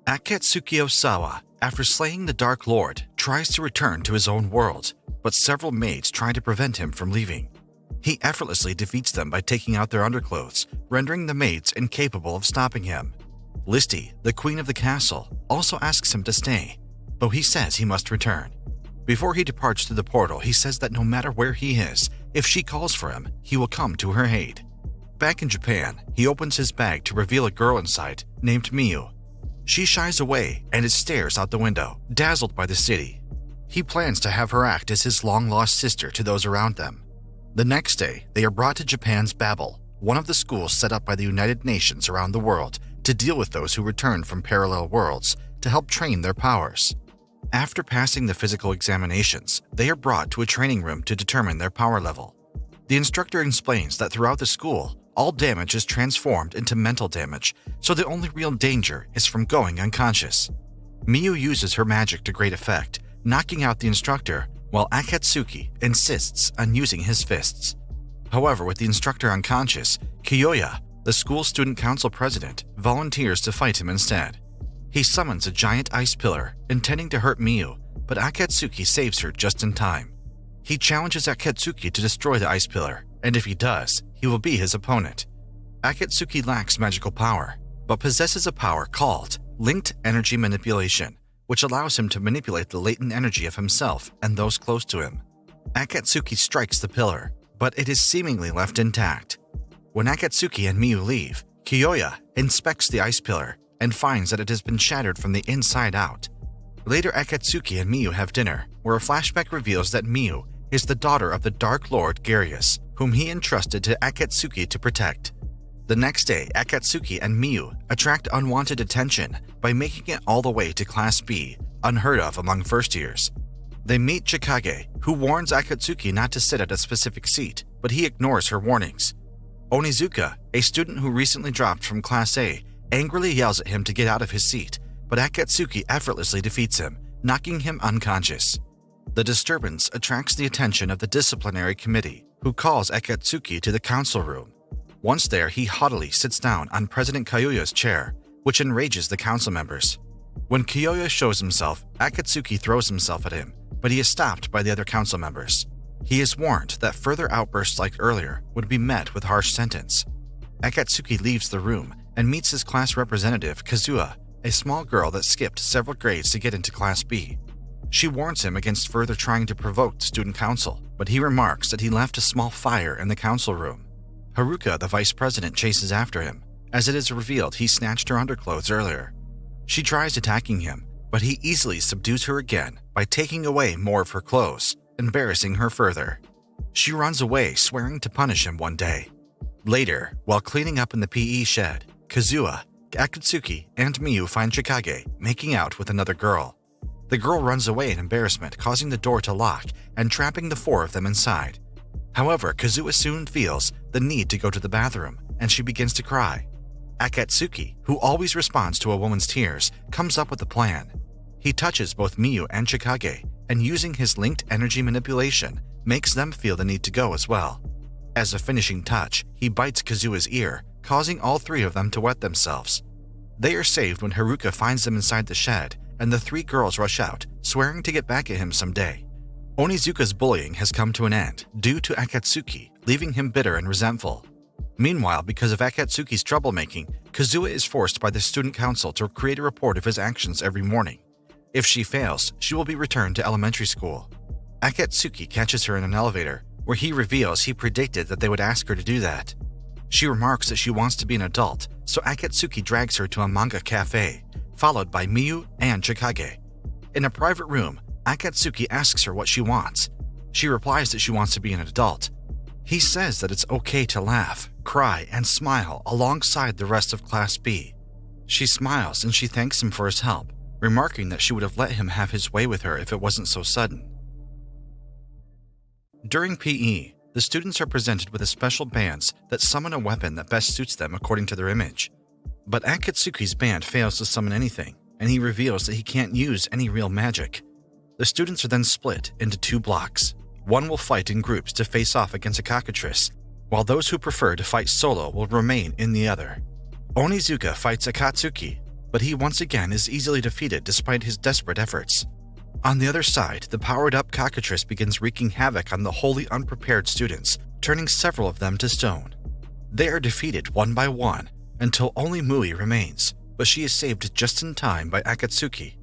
Akatsuki Osawa, after slaying the Dark Lord, tries to return to his own world, but several maids try to prevent him from leaving. He effortlessly defeats them by taking out their underclothes, rendering the maids incapable of stopping him. Listy, the queen of the castle, also asks him to stay, though he says he must return. Before he departs through the portal, he says that no matter where he is, if she calls for him, he will come to her aid. Back in Japan, he opens his bag to reveal a girl inside named Miyu. She shies away and stares out the window, dazzled by the city. He plans to have her act as his long-lost sister to those around them. The next day, they are brought to Japan's Babel, one of the schools set up by the United Nations around the world to deal with those who return from parallel worlds to help train their powers. After passing the physical examinations, they are brought to a training room to determine their power level. The instructor explains that throughout the school, all damage is transformed into mental damage, so the only real danger is from going unconscious. Miyu uses her magic to great effect, knocking out the instructor, while Akatsuki insists on using his fists. However, with the instructor unconscious, Kiyoya, the school student council president, volunteers to fight him instead. He summons a giant ice pillar, intending to hurt Miyu, but Akatsuki saves her just in time. He challenges Akatsuki to destroy the ice pillar, and if he does, he will be his opponent. Akatsuki lacks magical power, but possesses a power called Linked Energy Manipulation, which allows him to manipulate the latent energy of himself and those close to him. Akatsuki strikes the pillar, but it is seemingly left intact. When Akatsuki and Miyu leave, Kiyoya inspects the ice pillar and finds that it has been shattered from the inside out. Later, Akatsuki and Miyu have dinner, where a flashback reveals that Miyu is the daughter of the Dark Lord Garius, whom he entrusted to Akatsuki to protect. The next day, Akatsuki and Miyu attract unwanted attention by making it all the way to Class B, unheard of among first years. They meet Chikage, who warns Akatsuki not to sit at a specific seat, but he ignores her warnings. Onizuka, a student who recently dropped from Class A, angrily yells at him to get out of his seat, but Akatsuki effortlessly defeats him, knocking him unconscious. The disturbance attracts the attention of the disciplinary committee, who calls Akatsuki to the council room. Once there, he haughtily sits down on President Kiyoya's chair, which enrages the council members. When Kiyoya shows himself, Akatsuki throws himself at him, but he is stopped by the other council members. He is warned that further outbursts like earlier would be met with harsh sentence. Akatsuki leaves the room and meets his class representative, Kazuha, a small girl that skipped several grades to get into Class B. She warns him against further trying to provoke the student council, but he remarks that he left a small fire in the council room. Haruka, the vice president, chases after him, as it is revealed he snatched her underclothes earlier. She tries attacking him, but he easily subdues her again by taking away more of her clothes, embarrassing her further. She runs away, swearing to punish him one day. Later, while cleaning up in the PE shed, Kazuha, Akatsuki, and Miyu find Chikage making out with another girl. The girl runs away in embarrassment, causing the door to lock and trapping the four of them inside. However, Kazuha soon feels the need to go to the bathroom, and she begins to cry. Akatsuki, who always responds to a woman's tears, comes up with a plan. He touches both Miyu and Chikage, and using his linked energy manipulation, makes them feel the need to go as well. As a finishing touch, he bites Kazuha's ear, causing all three of them to wet themselves. They are saved when Haruka finds them inside the shed, and the three girls rush out, swearing to get back at him someday. Onizuka's bullying has come to an end due to Akatsuki, leaving him bitter and resentful. Meanwhile, because of Akatsuki's troublemaking, Kazuha is forced by the student council to create a report of his actions every morning. If she fails, she will be returned to elementary school. Akatsuki catches her in an elevator, where he reveals he predicted that they would ask her to do that. She remarks that she wants to be an adult, so Akatsuki drags her to a manga cafe, followed by Miyu and Chikage. In a private room, Akatsuki asks her what she wants. She replies that she wants to be an adult. He says that it's okay to laugh, cry, and smile alongside the rest of Class B. She smiles and she thanks him for his help, remarking that she would have let him have his way with her if it wasn't so sudden. During PE, the students are presented with a special bands that summon a weapon that best suits them according to their image. But Akatsuki's band fails to summon anything, and he reveals that he can't use any real magic. The students are then split into two blocks. One will fight in groups to face off against a cockatrice, while those who prefer to fight solo will remain in the other. Onizuka fights Akatsuki, but he once again is easily defeated despite his desperate efforts. On the other side, the powered-up cockatrice begins wreaking havoc on the wholly unprepared students, turning several of them to stone. They are defeated one by one, until only Mui remains, but she is saved just in time by Akatsuki.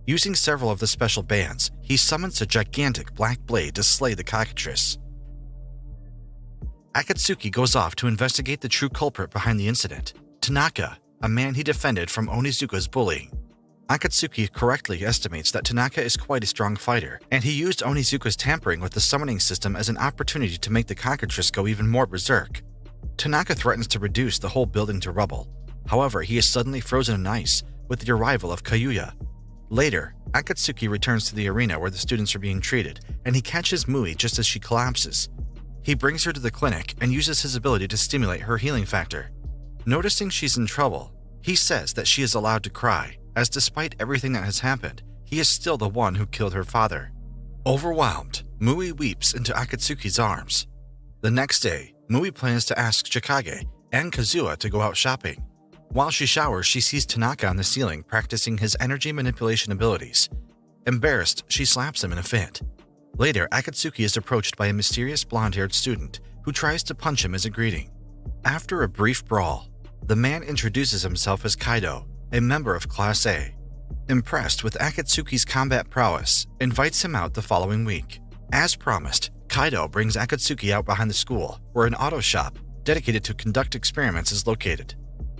Using several of the special bands, he summons a gigantic black blade to slay the cockatrice. Akatsuki goes off to investigate the true culprit behind the incident, Tanaka, a man he defended from Onizuka's bullying. Akatsuki correctly estimates that Tanaka is quite a strong fighter, and he used Onizuka's tampering with the summoning system as an opportunity to make the cockatrice go even more berserk. Tanaka threatens to reduce the whole building to rubble. However, he is suddenly frozen in ice with the arrival of Kayuya. Later, Akatsuki returns to the arena where the students are being treated, and he catches Mui just as she collapses. He brings her to the clinic and uses his ability to stimulate her healing factor. Noticing she's in trouble, he says that she is allowed to cry, as despite everything that has happened, he is still the one who killed her father. Overwhelmed, Mui weeps into Akatsuki's arms. The next day, Mui plans to ask Chikage and Kazuha to go out shopping. While she showers, she sees Tanaka on the ceiling practicing his energy manipulation abilities. Embarrassed, she slaps him in a fit. Later, Akatsuki is approached by a mysterious blonde-haired student who tries to punch him as a greeting. After a brief brawl, the man introduces himself as Kaido, a member of Class A. Impressed with Akatsuki's combat prowess, invites him out the following week. As promised, Kaido brings Akatsuki out behind the school, where an auto shop dedicated to conduct experiments is located.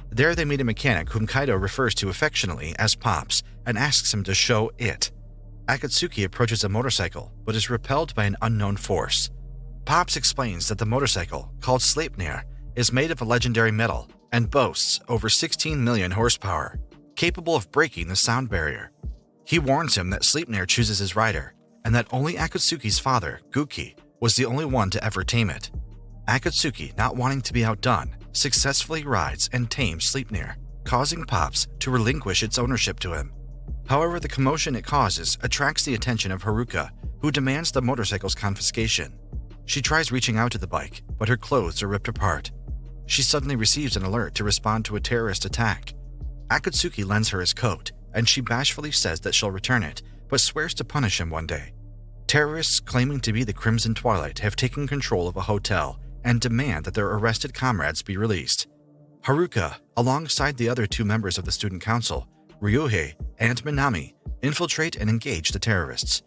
There they meet a mechanic whom Kaido refers to affectionately as Pops and asks him to show it. Akatsuki approaches a motorcycle, but is repelled by an unknown force. Pops explains that the motorcycle, called Sleipnir, is made of a legendary metal and boasts over 16 million horsepower, capable of breaking the sound barrier. He warns him that Sleipnir chooses his rider, and that only Akatsuki's father, Guki, was the only one to ever tame it. Akatsuki, not wanting to be outdone, successfully rides and tames Sleipnir, causing Pops to relinquish its ownership to him. However, the commotion it causes attracts the attention of Haruka, who demands the motorcycle's confiscation. She tries reaching out to the bike, but her clothes are ripped apart. She suddenly receives an alert to respond to a terrorist attack. Akatsuki lends her his coat, and she bashfully says that she'll return it, but swears to punish him one day. Terrorists claiming to be the Crimson Twilight have taken control of a hotel and demand that their arrested comrades be released. Haruka, alongside the other two members of the student council, Ryuhei and Minami, infiltrate and engage the terrorists.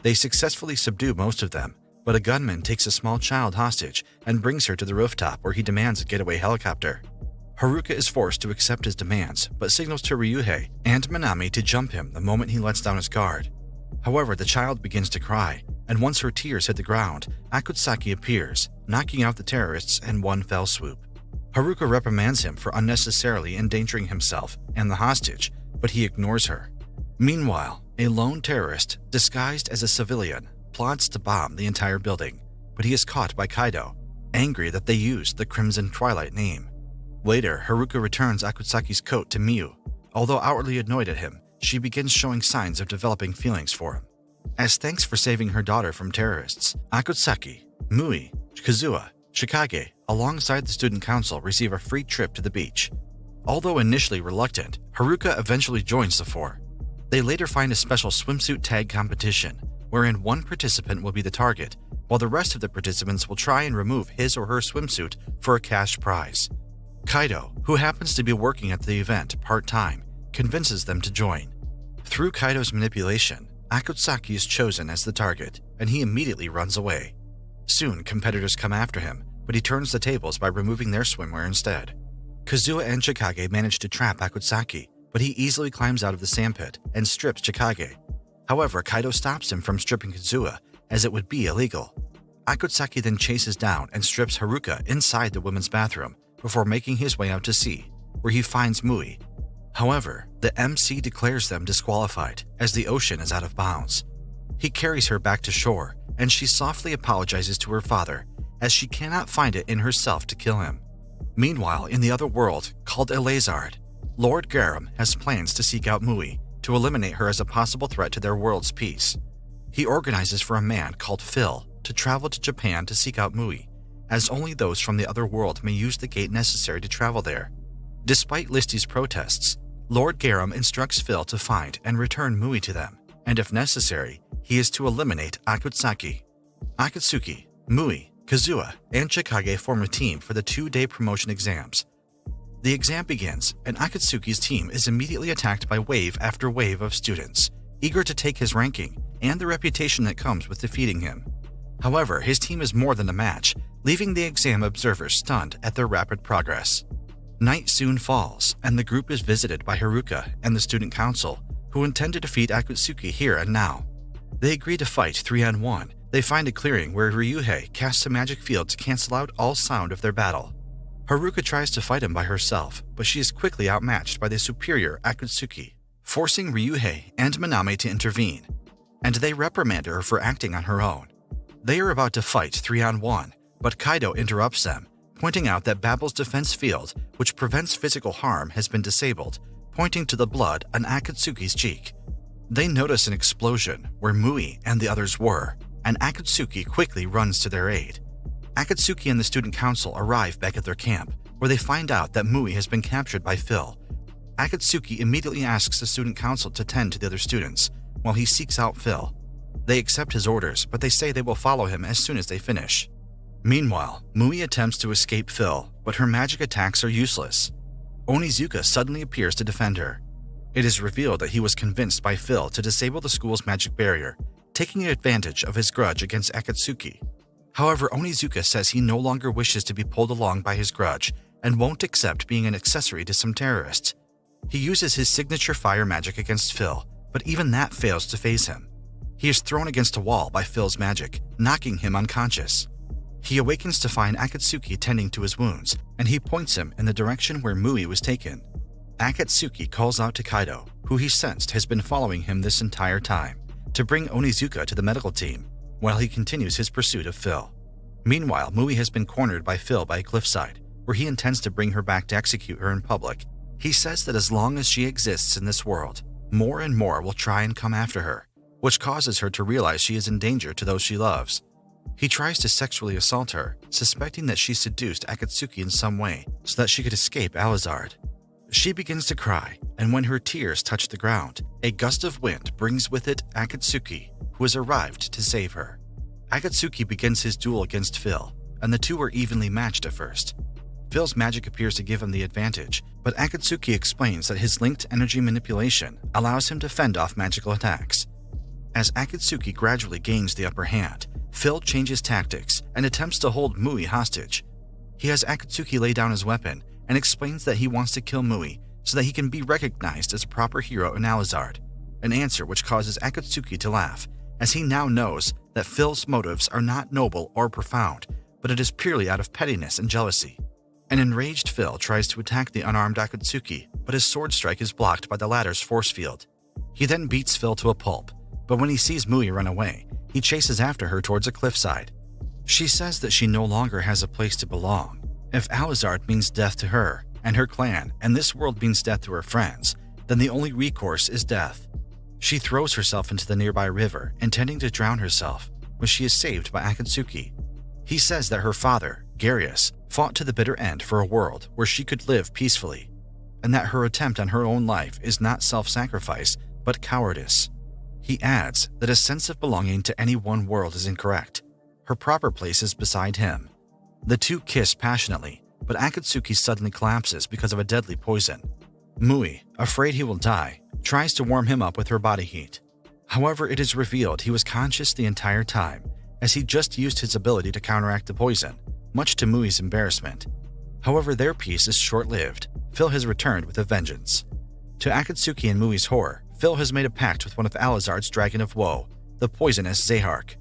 They successfully subdue most of them, but a gunman takes a small child hostage and brings her to the rooftop where he demands a getaway helicopter. Haruka is forced to accept his demands, but signals to Ryuhei and Minami to jump him the moment he lets down his guard. However, the child begins to cry, and once her tears hit the ground, Akutsuki appears, knocking out the terrorists in one fell swoop. Haruka reprimands him for unnecessarily endangering himself and the hostage, but he ignores her. Meanwhile, a lone terrorist, disguised as a civilian, plots to bomb the entire building, but he is caught by Kaido, angry that they used the Crimson Twilight name. Later, Haruka returns Akutsuki's coat to Miu. Although outwardly annoyed at him, she begins showing signs of developing feelings for him. As thanks for saving her daughter from terrorists, Akutsuki, Mui, Kazuha, Chikage, alongside the student council receive a free trip to the beach. Although initially reluctant, Haruka eventually joins the four. They later find a special swimsuit tag competition, wherein one participant will be the target, while the rest of the participants will try and remove his or her swimsuit for a cash prize. Kaido, who happens to be working at the event part-time, convinces them to join. Through Kaido's manipulation, Akutsuki is chosen as the target, and he immediately runs away. Soon, competitors come after him, but he turns the tables by removing their swimwear instead. Kazuha and Chikage manage to trap Akutsuki, but he easily climbs out of the sandpit and strips Chikage. However, Kaido stops him from stripping Kazuha, as it would be illegal. Akutsuki then chases down and strips Haruka inside the women's bathroom before making his way out to sea, where he finds Mui. However, the MC declares them disqualified, as the ocean is out of bounds. He carries her back to shore, and she softly apologizes to her father, as she cannot find it in herself to kill him. Meanwhile, in the other world, called Elazard, Lord Garam has plans to seek out Mui to eliminate her as a possible threat to their world's peace. He organizes for a man called Phil to travel to Japan to seek out Mui, as only those from the other world may use the gate necessary to travel there. Despite Listy's protests, Lord Garum instructs Phil to find and return Mui to them, and if necessary, he is to eliminate Akutsuki. Akatsuki, Mui, Kazuha, and Chikage form a team for the 2-day promotion exams. The exam begins, and Akatsuki's team is immediately attacked by wave after wave of students, eager to take his ranking and the reputation that comes with defeating him. However, his team is more than a match, leaving the exam observers stunned at their rapid progress. Night soon falls, and the group is visited by Haruka and the student council, who intend to defeat Akatsuki here and now. They agree to fight 3-on-1. They find a clearing where Ryuhei casts a magic field to cancel out all sound of their battle. Haruka tries to fight him by herself, but she is quickly outmatched by the superior Akatsuki, forcing Ryuhei and Minami to intervene, and they reprimand her for acting on her own. They are about to fight 3-on-1, but Kaido interrupts them, pointing out that Babble's defense field, which prevents physical harm, has been disabled, pointing to the blood on Akatsuki's cheek. They notice an explosion where Mui and the others were, and Akatsuki quickly runs to their aid. Akatsuki and the student council arrive back at their camp, where they find out that Mui has been captured by Phil. Akatsuki immediately asks the student council to tend to the other students, while he seeks out Phil. They accept his orders, but they say they will follow him as soon as they finish. Meanwhile, Mui attempts to escape Phil, but her magic attacks are useless. Onizuka suddenly appears to defend her. It is revealed that he was convinced by Phil to disable the school's magic barrier, taking advantage of his grudge against Akatsuki. However, Onizuka says he no longer wishes to be pulled along by his grudge and won't accept being an accessory to some terrorists. He uses his signature fire magic against Phil, but even that fails to faze him. He is thrown against a wall by Phil's magic, knocking him unconscious. He awakens to find Akatsuki tending to his wounds, and he points him in the direction where Mui was taken. Akatsuki calls out to Kaido, who he sensed has been following him this entire time, to bring Onizuka to the medical team, while he continues his pursuit of Phil. Meanwhile, Mui has been cornered by Phil by a cliffside, where he intends to bring her back to execute her in public. He says that as long as she exists in this world, more and more will try and come after her, which causes her to realize she is in danger to those she loves. He tries to sexually assault her, suspecting that she seduced Akatsuki in some way so that she could escape Alizard. She begins to cry, and when her tears touch the ground, a gust of wind brings with it Akatsuki, who has arrived to save her. Akatsuki begins his duel against Phil, and the two are evenly matched at first. Phil's magic appears to give him the advantage, but Akatsuki explains that his linked energy manipulation allows him to fend off magical attacks. As Akatsuki gradually gains the upper hand, Phil changes tactics and attempts to hold Mui hostage. He has Akatsuki lay down his weapon and explains that he wants to kill Mui so that he can be recognized as a proper hero in Alizard, an answer which causes Akatsuki to laugh, as he now knows that Phil's motives are not noble or profound, but it is purely out of pettiness and jealousy. An enraged Phil tries to attack the unarmed Akatsuki, but his sword strike is blocked by the latter's force field. He then beats Phil to a pulp, but when he sees Mui run away, he chases after her towards a cliffside. She says that she no longer has a place to belong. If Alizard means death to her and her clan, and this world means death to her friends, then the only recourse is death. She throws herself into the nearby river, intending to drown herself, but she is saved by Akatsuki. He says that her father, Garius, fought to the bitter end for a world where she could live peacefully, and that her attempt on her own life is not self-sacrifice, but cowardice. He adds that a sense of belonging to any one world is incorrect. Her proper place is beside him. The two kiss passionately, but Akatsuki suddenly collapses because of a deadly poison. Mui, afraid he will die, tries to warm him up with her body heat. However, it is revealed he was conscious the entire time, as he just used his ability to counteract the poison, much to Mui's embarrassment. However, their peace is short-lived. Phil has returned with a vengeance. To Akatsuki and Mui's horror, Phil has made a pact with one of Alizard's Dragon of Woe, the poisonous Zehark.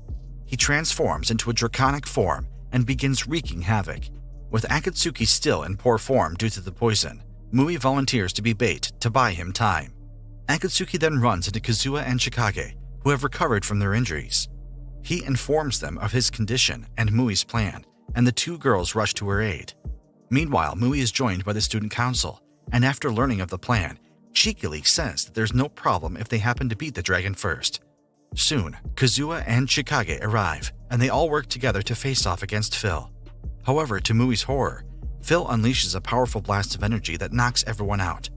He transforms into a draconic form and begins wreaking havoc. With Akatsuki still in poor form due to the poison, Mui volunteers to be bait to buy him time. Akatsuki then runs into Kazuha and Chikage, who have recovered from their injuries. He informs them of his condition and Mui's plan, and the two girls rush to her aid. Meanwhile, Mui is joined by the student council, and after learning of the plan, cheekily says that there's no problem if they happen to beat the dragon first. Soon, Kazuha and Chikage arrive, and they all work together to face off against Phil. However, to Mui's horror, Phil unleashes a powerful blast of energy that knocks everyone out.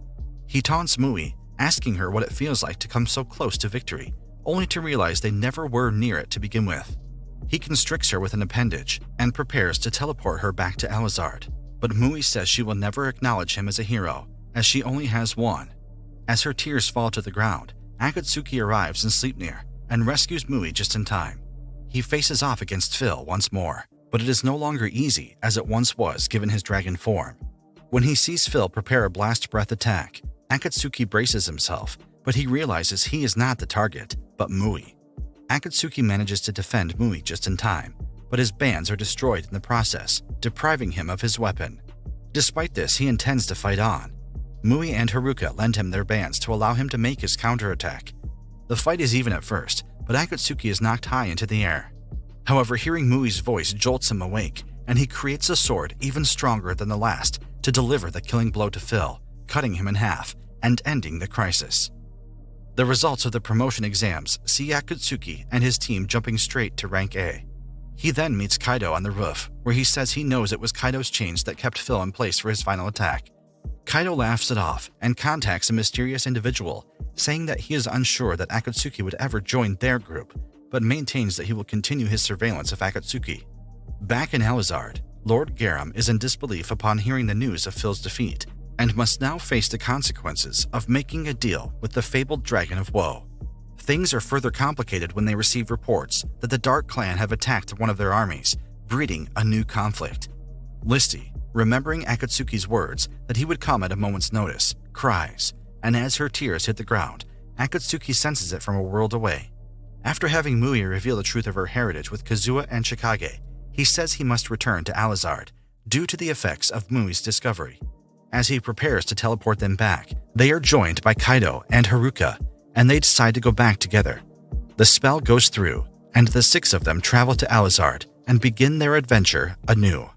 He taunts Mui, asking her what it feels like to come so close to victory, only to realize they never were near it to begin with. He constricts her with an appendage and prepares to teleport her back to Alizard, but Mui says she will never acknowledge him as a hero, as she only has one. As her tears fall to the ground, Akatsuki arrives in Sleipnir and rescues Mui just in time. He faces off against Phil once more, but it is no longer easy as it once was given his dragon form. When he sees Phil prepare a blast breath attack, Akatsuki braces himself, but he realizes he is not the target, but Mui. Akatsuki manages to defend Mui just in time, but his bands are destroyed in the process, depriving him of his weapon. Despite this, he intends to fight on. Mui and Haruka lend him their bands to allow him to make his counterattack. The fight is even at first, but Akatsuki is knocked high into the air. However, hearing Mui's voice jolts him awake, and he creates a sword even stronger than the last to deliver the killing blow to Phil, cutting him in half and ending the crisis. The results of the promotion exams see Akatsuki and his team jumping straight to rank A. He then meets Kaido on the roof, where he says he knows it was Kaido's chains that kept Phil in place for his final attack. Kaido laughs it off and contacts a mysterious individual, saying that he is unsure that Akatsuki would ever join their group, but maintains that he will continue his surveillance of Akatsuki. Back in Alizard, Lord Garam is in disbelief upon hearing the news of Phil's defeat, and must now face the consequences of making a deal with the fabled Dragon of Woe. Things are further complicated when they receive reports that the Dark Clan have attacked one of their armies, breeding a new conflict. Listy, remembering Akatsuki's words that he would come at a moment's notice, cries, and as her tears hit the ground, Akatsuki senses it from a world away. After having Mui reveal the truth of her heritage with Kazuha and Chikage, he says he must return to Alizard due to the effects of Mui's discovery. As he prepares to teleport them back, they are joined by Kaido and Haruka, and they decide to go back together. The spell goes through, and the six of them travel to Alizard and begin their adventure anew.